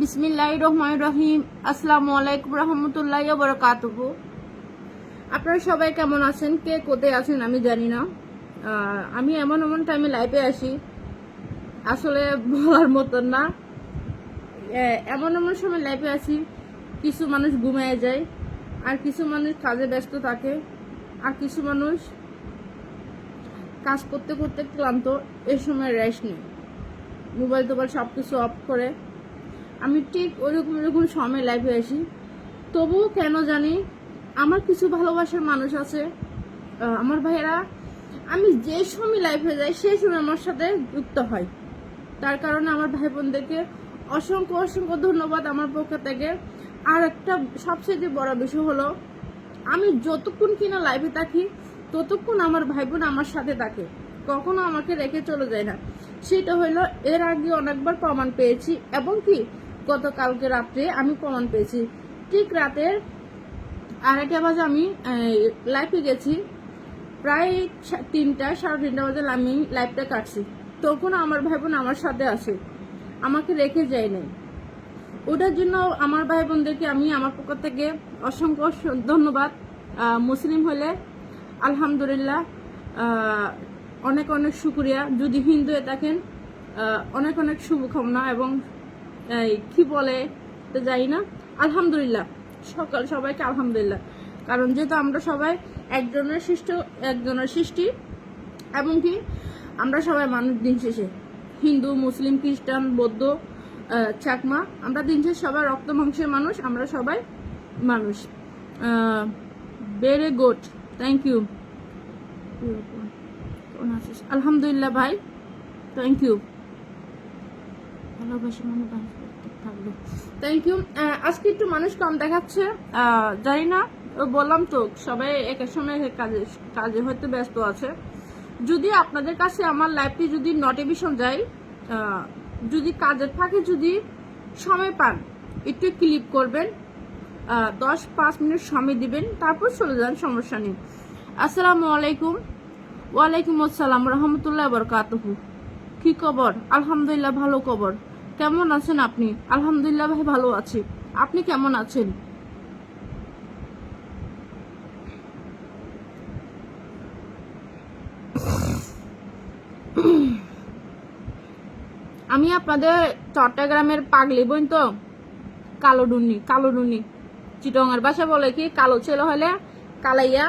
বিসমিল্লাহির রহমানির রহিম। আসসালামু আলাইকুম রহমতুল্লাহি ওয়া বারাকাতুহু। আপনারা সবাই কেমন আছেন? কে কোথায় আছেন আমি জানি না। আমি এমন এমন টাইমে লাইভে আসি, আসলে বলার মতন না। এমন এমন সময় লাইভে আসি, কিছু মানুষ ঘুমিয়ে যায়, আর কিছু মানুষ কাজে ব্যস্ত থাকে, আর কিছু মানুষ কাজ করতে করতে ক্লান্ত, এই সময় রেস্ট নেই, মোবাইল টোবাইল সব কিছু অফ করে। আমি ঠিক ওইরকম সময় লাইভে আসি। তবুও কেন জানি আমার কিছু ভালোবাসার মানুষ আছে, আমার ভাইয়েরা, আমি যে সময় লাইভে যাই সেই সময় আমার সাথে যুক্ত হয়। তার কারণে আমার ভাই বোনদেরকে অসংখ্য অসংখ্য ধন্যবাদ আমার পক্ষ থেকে। আর একটা সবচেয়ে বড় বিষয় হলো, আমি যতক্ষণ কিনা লাইভে থাকি ততক্ষণ আমার ভাই বোন আমার সাথে থাকে, কখনো আমাকে রেখে চলে যায় না। সেটা হইলো এর আগে অনেকবার প্রমাণ পেয়েছি, এবং কি গতকালকে রাত্রে আমি প্রমাণ পেয়েছি। ঠিক রাতের 2:30 বাজে আমি লাইভে গেছি, প্রায় 3টা সাড়ে 3টা বাজে আমি লাইভটা কাটছি, তখন আমার ভাই বোন আমার সাথে আসে, আমাকে রেখে যায় নাই। ওটার জন্য আমার ভাই বোনদেরকে আমি আমার পক্ষ থেকে অসংখ্য ধন্যবাদ। মুসলিম হলে আলহামদুলিল্লাহ, অনেক অনেক শুকরিয়া। যদি হিন্দু হয়ে থাকেন অনেক অনেক শুভকামনা, এবং কি বলে তো জানি না, আলহামদুলিল্লাহ, সবাইকে আলহামদুলিল্লাহ। কারণ যেহেতু আমরা সবাই একজনের সৃষ্টি, এবং কি আমরা সবাই মানুষ। দিন শেষে হিন্দু, মুসলিম, খ্রিস্টান, বৌদ্ধ, চাকমা, আমরা দিন শেষে সবাই রক্ত মাংসের মানুষ, আমরা সবাই মানুষ। Very good, thank you. আলহামদুলিল্লাহ ভাই, থ্যাংক ইউ। ভালোবাসি মানে থাকবে, থ্যাংক ইউ। আজকে একটু মানুষ কম দেখাচ্ছে, জানি না, বললাম তো সবাই এক এক সময় কাজে হয়তো ব্যস্ত আছে। যদি আপনাদের কাছে আমার লাইভটি যদি নোটিফিকেশন যায়, যদি কাজের ফাঁকে যদি সময় পান, একটু ক্লিক করবেন, 10-5 মিনিট সময় দিবেন, তারপর চলে যান, সমস্যা নেই। আসসালামু আলাইকুম। ওয়ালাইকুম আসসালাম রহমতুল্লাহ বরকাতুহু। কি খবর? আলহামদুলিল্লাহ, ভালো খবর। কেমন আছেন আপনি? আলহামদুলিল্লাহ ভাই, ভালো আছি। আপনি কেমন আছেন? আমি আপনাদের চট্টগ্রামের পাগলি বোন তো, কালো ডুন্নি। চিটংয়ের ভাষা বলে কি, কালো ছেলে হলে কালাইয়া,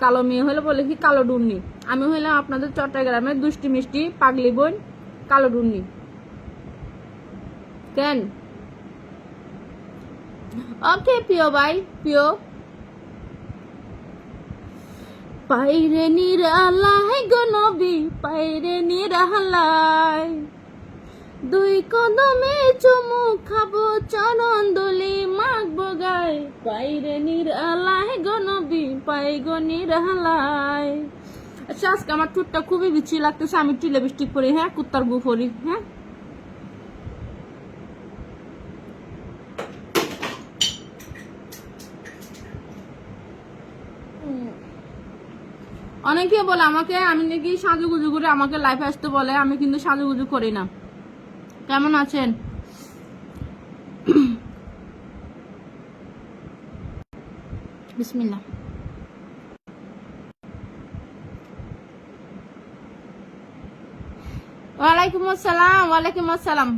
কালো মেয়ে হলে বলে কি কালো ডুন্নি। আমি হইলাম আপনাদের চট্টগ্রামের দুষ্টি মিষ্টি পাগলি বোন, কালো ডুন্নি। কেন? ওকে প্রিয় ভাই, প্রিয়। পাইরে নিরালায় গো নবী, পাইরে নিরালায়, 2 কদমে চুমু খাবো, চরণ দলি মাখবো গায়, পাইরে নিরালায় গো নবী, পাই গো নিরালায়। আচ্ছা, আজকে আমার ঠোঁটটা খুবই বিচ্ছিরি লাগতেছে, আমি একটু লিপস্টিক পরি, হ্যাঁ, কুত্তার গু পরি, হ্যাঁ। অনেকে বলে আমাকে, আমি নাকি সাজুগুজু করে আমাকে লাইফে আসতে বলে, আমি কিন্তু সাজুগুজু করি না। কেমন আছেন? বিসমিল্লাহ। ওয়ালাইকুম আসসালাম, ওয়ালাইকুম আসসালাম।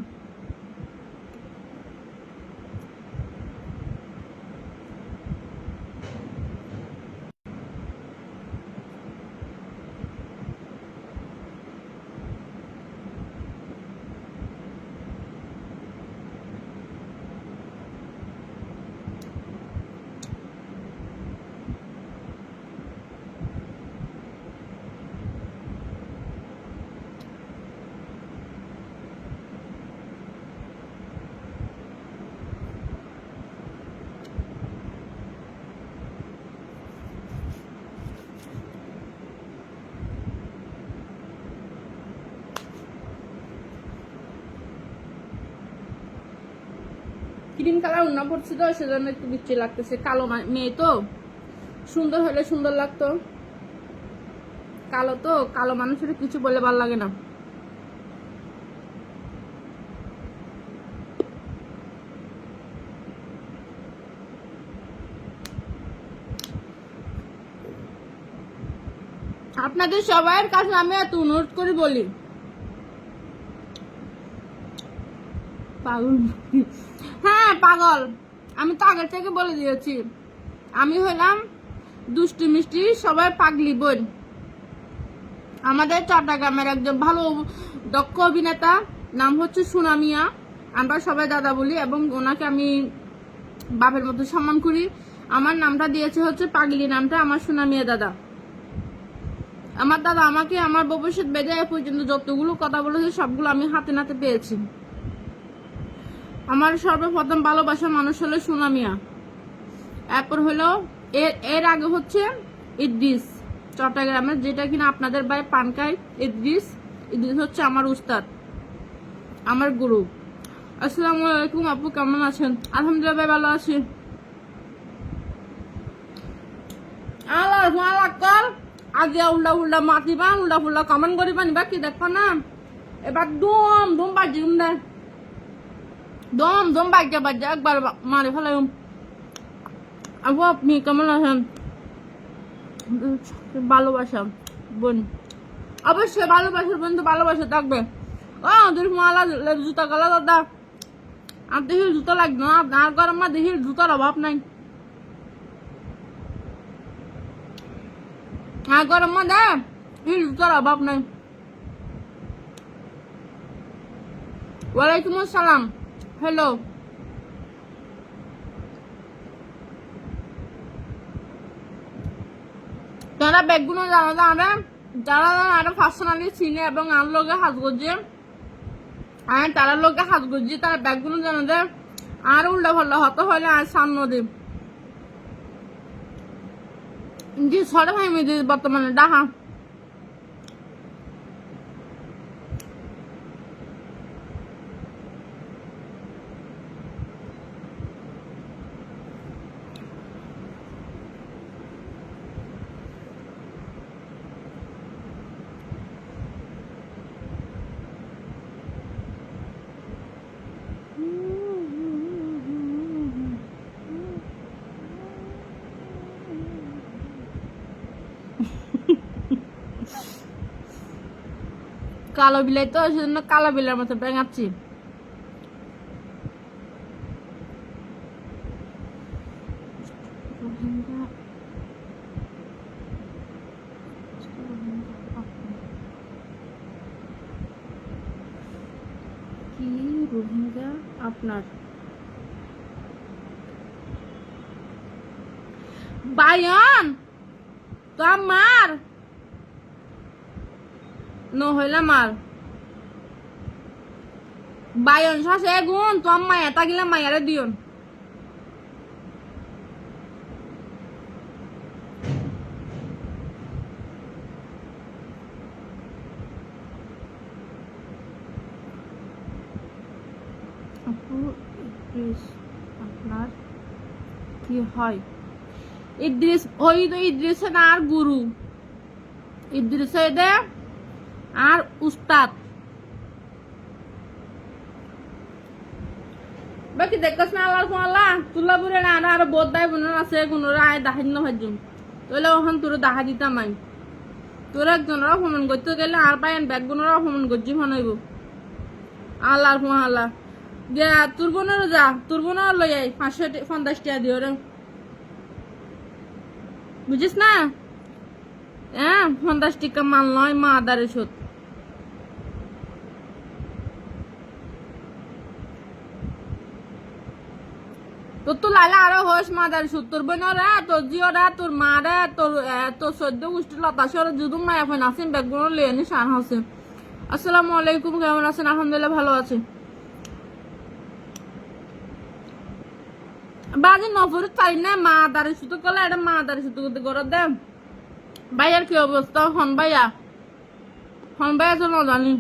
গ্রিন কালার উন্না পড়ছে তো, সেজন্য একটু বিচ্ছি লাগতেছে। কালো মেয়ে তো, সুন্দর হলে সুন্দর লাগতো, কালো তো, কালো মানুষের কিছু বলে ভালো লাগে না। আপনাদের সবার কাছে আমি এত অনুরোধ করে বলি, পাগল। হ্যাঁ পাগল, আমি তো আগের থেকে বলে দিয়েছি আমি হলাম দুষ্টু মিষ্টি সবাই পাগলি বোন। আমাদের চট্টগ্রামের একজন ভালো দক্ষ অভিনেতা, নাম হচ্ছে সুনামিয়া, আমরা সবাই দাদা বলি এবং ওনাকে আমি বাপের মতো সম্মান করি। আমার নামটা দিয়েছে হচ্ছে পাগলি নামটা আমার সুনামিয়া দাদা। আমার দাদা আমাকে আমার ভবিষ্যৎ বেঁধে পর্যন্ত যতগুলো কথা বলেছে সবগুলো আমি হাতে নাতে পেয়েছি। আমার সর্বপ্রথম ভালোবাসার মানুষ হলো সুনামিয়া, এরপর হলো এর আগে হচ্ছে ইদ্রিস চট্টগ্রামের, যেটা কিনা আপনাদের ভাই পানকাই। ইদ্রিস হচ্ছে আমার উস্তাদ, আমার গুরু। আসসালামু আলাইকুম আপু, কেমন আছেন? আলহামদুলিল্লাহ ভাই ভালো আছি। আগে উল্টা উল্টা মাতিবা, উল্টা ফুল্টা কমেন্ট করিবা নিবা, কি দেখবা না এবার দম দম বাজি দে, দম দম বাজা বাজা একবার মারে ফেলাই। আপু আপনি কেমন আছেন? ভালোবাসা বোন, অবশ্যই ভালোবাসার বোন তো ভালোবাসা থাকবে। ও দুই মালা জুতা গলা দাদা, আর দেহির জুতা লাগবে না, আপনার গরম মা দেহির জুতার অভাব নাই। আর গরম মা দে দেহির জুতার অভাব নাই। ওয়ালাইকুম আসসালাম, হ্যালো। যারা ব্যাগগুলো জানো না, যারা আরো পার্সোনালি চিনে এবং আর লোকে হাত করছে, আর তারা লোকে হাত করছে, তারা ব্যাগগুলো জানো দে আর উল্টা পাল্টা হতে হলে আর সামনে দেব যে ছড়া ভাই বর্তমানে ডাহা। কালো বিলাই তো সেজন্য কালো বিলের মতো ব্যাঙাচ্ছি। কি রোহিঙ্গা আপনার বায়ন তো আমার নহইলে মার বায়ন শাসে গুণ তো মায়া তাকিলে মায়ারে দিয়ন। আপনার কি হয়? ইদ্রিস ওই তো ইদ্রিস আর গুরু, ইদ্রিস দে আর উস্তাদ। বাকি দেখছ না আল্লাহ আল্লাহ তুলা বুড়ে না আর বোধ দায় বোনের আছে কোনোরা আয় দাহাই না ভাজুম তাহলে ওখান তোর দাহা দিতাম আই। তোর একজনেরও ভ্রমণ করতে গেলে আর পাইন ব্যাগ বোনেরও ভ্রমণ করছি ভানাইব আল্লাহ আল্লাহ। যে তোর বোনেরও যা, তোর বোনেরও লই আই 550 টাকা দিও রে, বুঝিস না? হ্যাঁ 50 টাকা মাল নয় মা আদারে সুদ। তোর তো লাইলা আরো হোস মাদার সুদ, তোর বোনরা তোর জিওরা তোর মারা তোর 14 গোষ্ঠী লতাশর যদুম মায়া ফেন আসেন ব্যাগগুলো লেনি শান হাসেন। আসসালামু আলাইকুম, কেমন আছেন? আলহামদুলিল্লাহ ভালো আছে। বাজে নফর চাই না মা আদারে সুদ করলে এটা মা আদারে সুদ করতে করে দে। ভাইয়ার কি অবস্থা? হন ভাইয়া তো না জানি।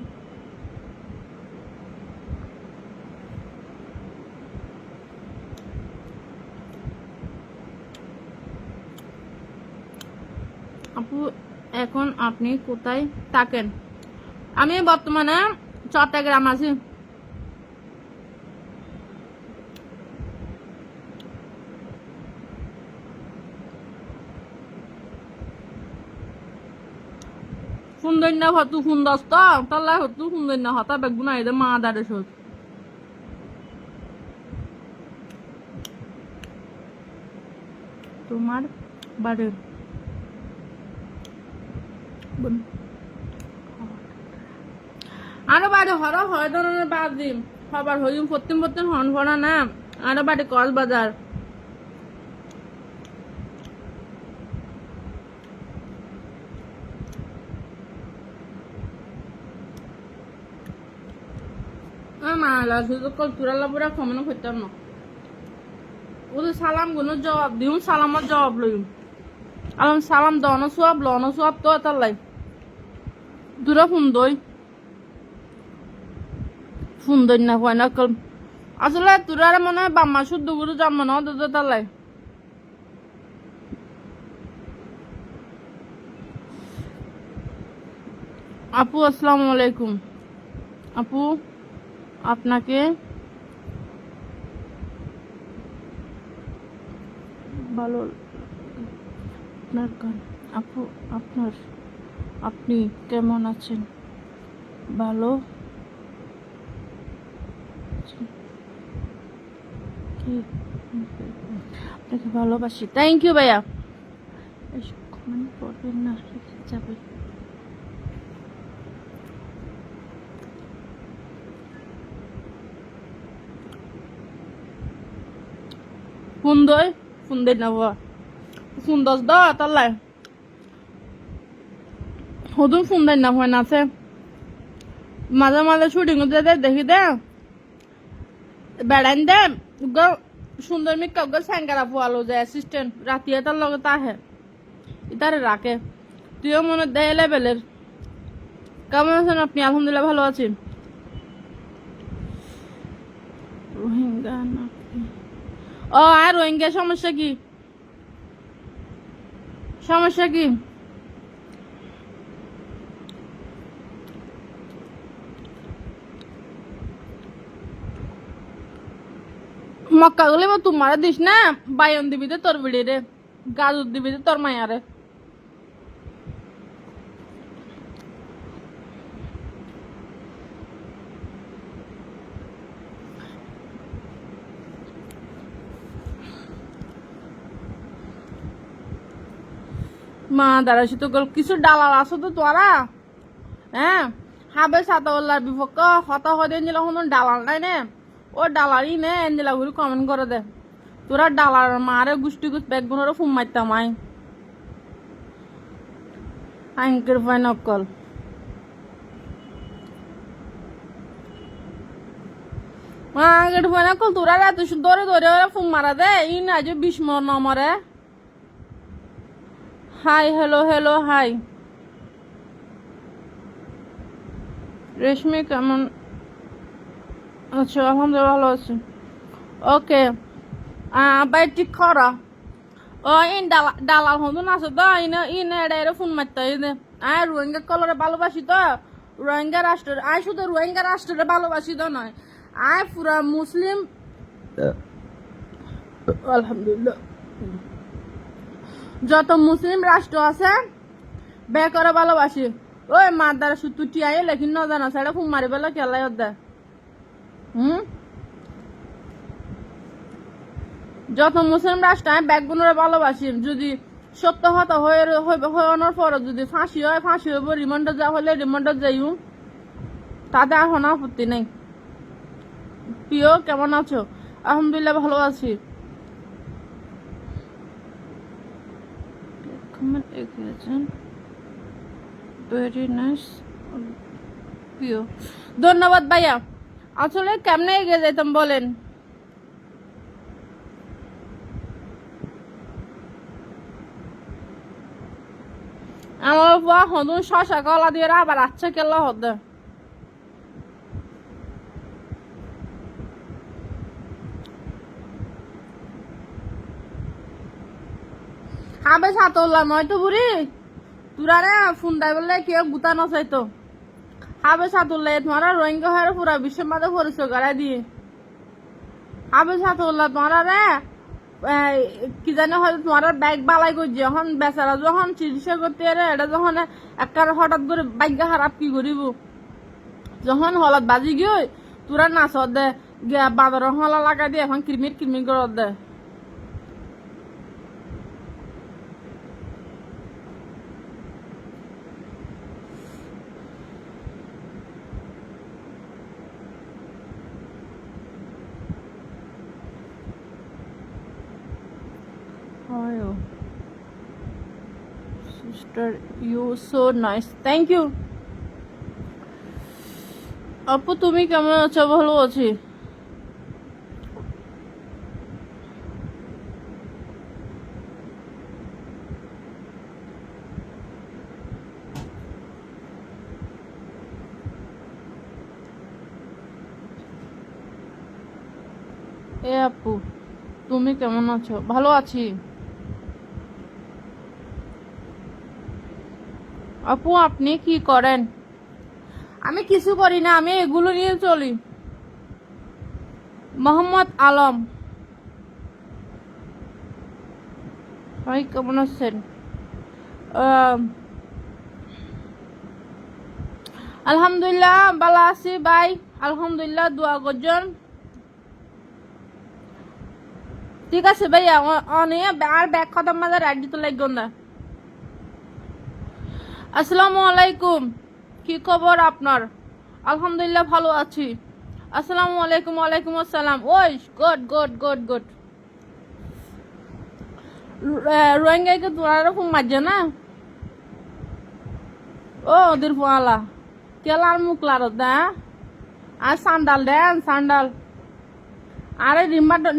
আপু এখন আপনি কোথায় থাকেন? আমি বর্তমানে চট্টগ্রাম আছি। সুন্দর না হতু সুন্দর তো তাল্লা হতু সুন্দর না হতা বেগুনা এদের মা দাঁড়ে সত তোমার বাড়ির আরো বাড়ি হর হয় ধরনের বাদ দিম সবার হইম প্রত্যেক হন ভরা না আরো বাড়ি কক্সবাজার মালা শুধু কলতুরালা পুরা কমন করতাম না ওদের সালাম গুলো জবাব দিও সালামত জবাব লইম আলাম সালাম দন সোয়াব তো তার লাই দুরা ফুন্দই না হয় না কল আসলে তুরার মনে হয় বাম্মা শুদ্ধ গুরু জন্ম না তো তার লাই আপু আসসালামু আলাইকুম আপু আপনাকে ভালো আপনার গান আপু আপনি কেমন আছেন ভালো আপনাকে ভালোবাসি থ্যাংক ইউ ভাইয়া কমেন্ট করবেন না যাবে ফুন্দই না ফুন্দস দ তাল্লাই হদুন ফুন্দই না হয় না আছে মাঝে মাঝে শুটিং দেখি দে বেড়াইন দে সুন্দর মিকা স্যাঙ্গারা পোয়ালো যায় অ্যাসিস্ট্যান্ট রাতিয়া তার লগে তাহে ইতারে রাখে তুইও মনে দেয় লেভেলের কেমন আছেন আপনি আলহামদুলিল্লাহ ভালো আছি রোহিঙ্গা ও আর রোহিঙ্গা সমস্যা কি মক্কা গুলি তোমার দিস না বায়ন দিবি দে তোর বিড়ি রে গাজর দিবি দে তোর মায়ারে মা দাঁড়াইছি তো কিছু ডালার আছো তো তোরা হ্যাঁ হাবে সাতাওয়াল্লার বিপক্ষ হতা হদে নিলা হন ডালার নাই নে ও ডালারই নে এনজিলা ঘুরি কমেন্ট করে দে তোরা ডালার মারে গুষ্টি গুছ ব্যাগ গুনোর ফুম মারতাম আইনকের ফাইন অকল আঙ্কের ফাইন অকল তোরা রাতে ধরে ওরা ফুম মারা দে ই না যে বিস্মর ন মরে হাই হ্যালো হাই রেশমি কেমন আচ্ছা আলহামদুলিল্লাহ ভালো আছি ওকে বাই ঠিক করা ও ইন দালাল হন্দু আছে তো ইন এড়ে ফোন মারতে আয় রোহিঙ্গা কলরে ভালোবাসি তো রোহিঙ্গা রাষ্ট্র আয় শুধু রোহিঙ্গা রাষ্ট্রের ভালোবাসি তো নয় আয় পুরা মুসলিম আলহামদুলিল্লাহ যত মুসলিম রাষ্ট্র আছে বে করে ভালোবাসি ওই মার দ্বারা সুতুটি আয় লেখিন ন জানা সেটা ফোন মারি বেলা খেলাই দে যত মুসলিম রাষ্ট্র আমি ব্যাগগুলোর ভালোবাসি যদি সত্য হতা হওয়ানোর পর যদি ফাঁসি হইব রিমান্ডে যা হলে রিমান্ডে যাইও তাতে এখন আপত্তি নেই প্রিয় কেমন আছো আলহামদুলিল্লাহ ভালো আছি ভেরি নাইস প্রিয় ধন্যবাদ ভাইয়া আসলে কেমনে এগিয়ে যেতাম বলেন আমার বুয়া হদুন শশা কলা দিয়ে আবার আচ্ছা কেলা হতে আবে সাতল্লা নয় তো বুড়ি তোরা রে ফোন দেয় বললে কেউ গুতা নচাইতো আবে সাতল্লা তোমারা রোহিঙ্গা হয়ে পুরা বিশ্বের মাঝে পরিচয় করাই দিয়ে আবে সাতল্লা তোমারা রে কি জানি হয়তো তোমার ব্যাগ বালাই করছে এখন বেচারা যখন চিকিৎসা করতে এরে এটা যখন একটা হঠাৎ করে ভাগ্য খারাপ কি করিব যখন হলত বাজি গিয়ে তোরা নাচ দে গিয়া বাঁদরের হলা লাগাই দিয়ে এখন কিরমির কিরমির করে দে Sister, you so nice. Thank you. আপু তুমি কেমন আছো? ভালো আছি। এ আপু তুমি কেমন আছো? ভালো আছি। আপু আপনি কি করেন? আমি কিছু করি না, আমি এগুলো নিয়ে চলি। মোহাম্মদ আলম ভাই কেমন আছেন? আলহামদুলিল্লাহ ভালো আছি ভাই, আলহামদুলিল্লাহ দোয়া করছেন। ঠিক আছে ভাইয়া, আর ব্যাগ খতম মাঝে রাইট দিতে লাগবে না। আসসালামু আলাইকুম, কি খবর আপনার? আলহামদুলিল্লাহ ভালো আছি। আসসালামু আলাইকুম। ওয়ালাইকুম আসসালাম। ওই গুড গুড গুড গুড। রোহিঙ্গাকে তোরা ফোন মারছে না? ও ওদের ফোয়ালা কেলার মুখ লারত দা আর সান্ডাল দেন সান্ডাল। আরে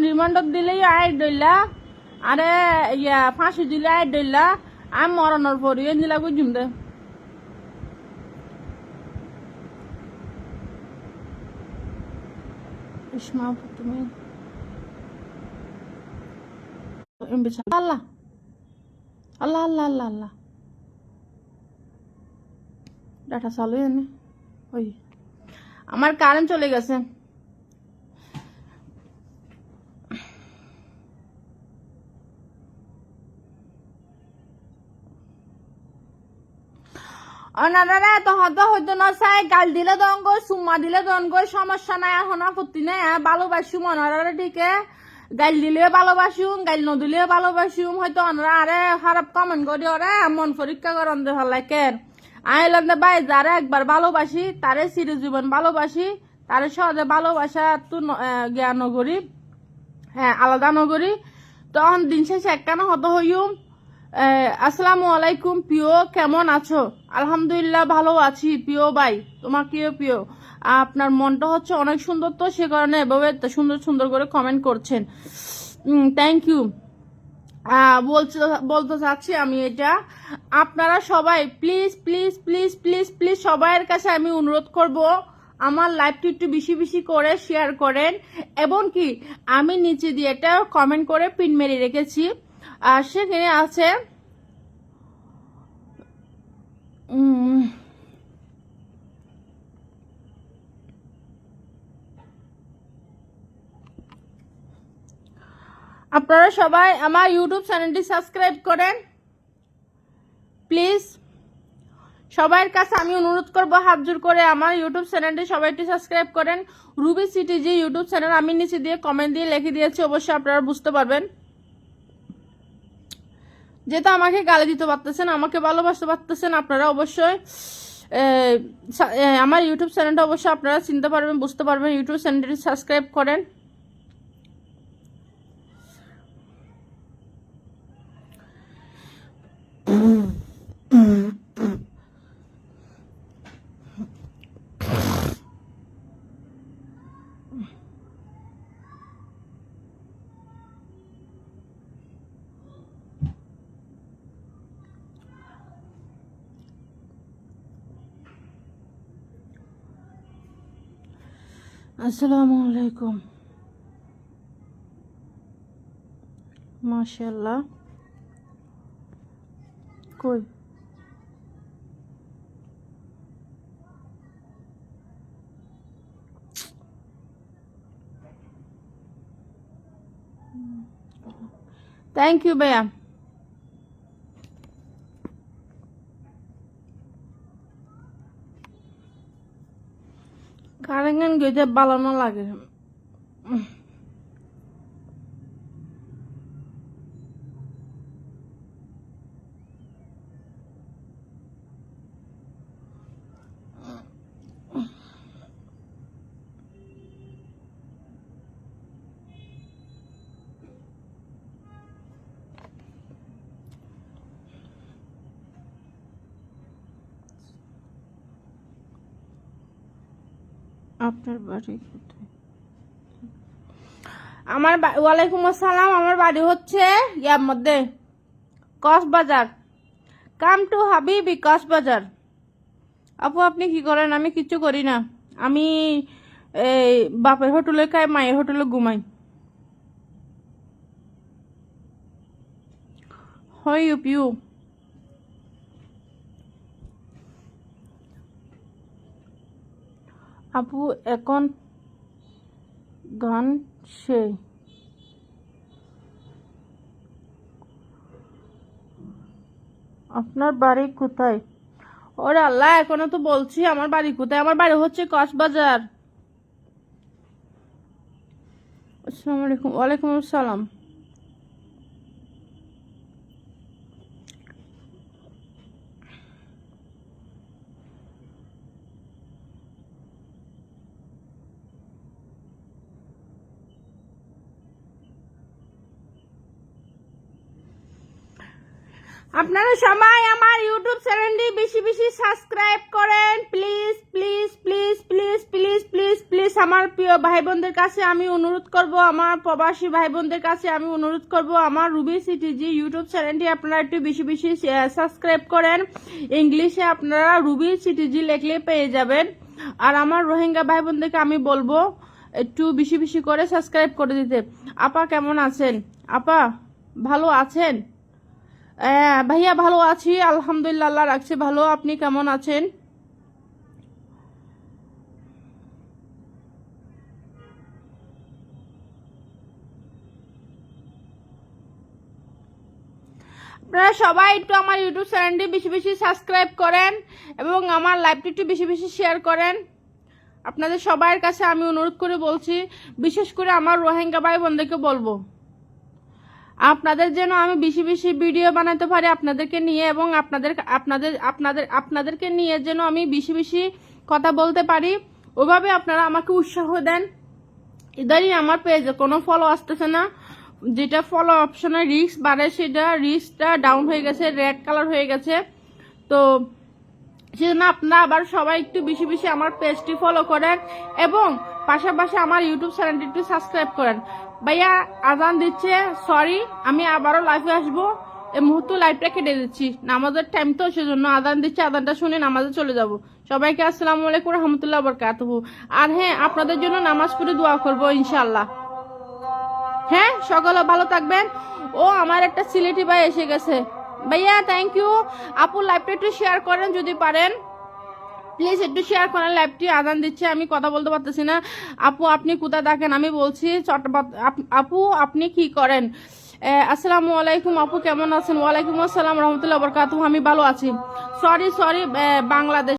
রিমান্ডার দিলেই আয় ডইলা, আরে ইয়া ফাঁসি দিলে আয় ডইলা, আমি মরণের পরি নিলা বুঝুম দে। ইসমা তুমি আল্লাহ আল্লাহ আল্লাহ আল্লাহ আল্লাহ ডাটা চালু এনে ওই আমার কারেন্ট চলে গেছে। অনারা তো হয়তো হয়তো না চাই গাল দিলে দন গো সুম্মা দিলে দন গো সমস্যা নাই, এখন আপত্তি নাই। ভালোবাসুম অনারা ঠিকে, গাইল দিলে ভালোবাসুম, গাইল নদিলে ভালোবাসুম। হয়তো অনারা আরে খারাপ কমেন্ট করি ওরে মন পরীক্ষা করেন দে ভালাই কেন আইলাম দে ভাই। যারা একবার ভালোবাসি তারে চিরজীবন ভালোবাসি, তারে সহজে ভালোবাসা তো জ্ঞান নগরী, হ্যাঁ আলাদা নগরী। তখন দিন শেষে একখানা হত হইম। আসসালামু আলাইকুম প্রিয়, কেমন আছো? আলহামদুলিল্লাহ ভালো আছি প্রিয় ভাই। তোমার কি প্রিয়? আপনার মনটা হচ্ছে অনেক সুন্দর, তো সে কারণে এভাবে সুন্দর সুন্দর করে কমেন্ট করছেন। Thank you. বলতে চাচ্ছি আমি এটা, আপনারা সবাই please please please please please সবাইয়ের কাছে আমি অনুরোধ করব আমার লাইভটি একটু বেশি বেশি করে শেয়ার করেন, এবং কি আমি নিচে দিয়ে এটা কমেন্ট করে পিন মেরে রেখেছি। আর সেখানে আছে আপনারা সবাই আমার ইউটিউব চ্যানেলটি সাবস্ক্রাইব করেন প্লিজ। সবার কাছে আমি অনুরোধ করবো হাত জোর করে আমার ইউটিউব চ্যানেলটি সবাইটি সাবস্ক্রাইব করেন। রুবি সিটি যে ইউটিউব চ্যানেল আমি নিচে দিয়ে কমেন্ট দিয়ে লিখে দিয়েছি, অবশ্যই আপনারা বুঝতে পারবেন। যেহেতু আমাকে গালি দিতে পারতেছেন, আমাকে ভালোবাসতে পারতেছেন, আপনারা অবশ্যই আমার ইউটিউব চ্যানেলটা অবশ্যই আপনারা চিনতে পারবেন, বুঝতে পারবেন। ইউটিউব চ্যানেলটি সাবস্ক্রাইব করেন। আসসালামু আলাইকুম। মাশাআল্লাহ। কই থ্যাংক ইউ ভাইয়া। গান গান গেতে ভালো না লাগে। আপনার বাড়ি কোথায়? ওয়ালাইকুম আসসালাম। আমার বাড়ি হচ্ছে ইয়ার মধ্যে কক্সবাজার। কাম টু হাবিবি কক্সবাজার। আপু আপনি কি করেন? আমি কিচ্ছু করি না। আমি এই বাপের হোটেলে খাই, মায়ের হোটেলে ঘুমাই। হয় ইউ আপু এখন গান সে আপনার বাড়ি কোথায়? ওরে আল্লাহ, এখনো তো বলছি আমার বাড়ি কোথায়। আমার বাড়ি হচ্ছে কক্সবাজার। আসসালামু আলাইকুম। ওয়ালাইকুম আসসালাম। আপনারা সবাই আমার ইউটিউব চ্যানেলটি বেশি বেশি সাবস্ক্রাইব করেন please please please please please please please. আমার প্রিয় ভাই বোনদের কাছে আমি অনুরোধ করব, আমার প্রবাসী ভাই বোনদের কাছে আমি অনুরোধ করব, আমার রুবি সিটিজি ইউটিউব চ্যানেলটি আপনারা একটু বেশি বেশি সাবস্ক্রাইব করেন। ইংলিশে আপনারা রুবি সিটিজি লিখলে পেয়ে যাবেন। আর আমার রোহিঙ্গা ভাই বোনদেরকে আমি বলবো একটু বেশি বেশি করে সাবস্ক্রাইব করে দিতে। আপা কেমন আছেন? আপা ভালো আছেন? ভাইয়া ভালো আছি আলহামদুলিল্লাহ, আল্লাহ রাখছে ভালো। আপনি কেমন আছেন? আপনারা সবাই একটু আমার ইউটিউব চ্যানেলটি বেশি বেশি সাবস্ক্রাইব করেন এবং আমার লাইভটি একটু বেশি বেশি শেয়ার করেন। আপনাদের সবার কাছে আমি অনুরোধ করে বলছি, বিশেষ করে আমার রোহিঙ্গা ভাই বোনদেরকে বলবো আপনাদের যেন আমি বেশি বেশি ভিডিও বানাতে পারি আপনাদেরকে নিয়ে, এবং আপনাদেরকে নিয়ে যেন আমি বেশি বেশি কথা বলতে পারি। ওভাবে আপনারা আমাকে উৎসাহ দেন। ইদারিং আমার পেজে কোনো ফলো আসতেছে না, যেটা ফলো অপশনে রিস্ক বাড়ে সেটা রিস্কটা ডাউন হয়ে গেছে, রেড কালার হয়ে গেছে। তো সেজন্য আপনারা আবার সবাই একটু বেশি বেশি আমার পেজটি ফলো করেন এবং পাশাপাশি আমার ইউটিউব চ্যানেলটি একটু সাবস্ক্রাইব করেন। ভাইয়া আজান দিচ্ছে, সরি, আমি আবারও লাইভে আসবো। এই মুহূর্তে লাইভটা কেটে দিচ্ছি, নামাজের টাইম তো, সেজন্য আজান দিচ্ছে, আজানটা শুনে নামাজে চলে যাব। সবাইকে আসসালামু আলাইকুম রহমতুল্লাহ বরকাতুহু। আর হ্যাঁ, আপনাদের জন্য নামাজ পড়ে দোয়া করবো ইনশাল্লাহ। হ্যাঁ, সকলে ভালো থাকবেন। ও আমার একটা সিলেটি ভাই এসে গেছে। ভাইয়া থ্যাংক ইউ। আপু লাইভটা একটু শেয়ার করেন যদি পারেন, প্লিজ একটু শেয়ার করেন লাইভটি। আজান দিচ্ছে, আমি কথা বলতে পারতেছি না। আপু আপনি কোথায় থাকেন? আমি বলছি আপু আপনি কি করেন? আসসালামু আলাইকুম। আপু কেমন আছেন? ওয়ালাইকুম আসসালাম রহমতুল্লাহ বরকাতুহু। আমি ভালো আছি। সরি বাংলাদেশ।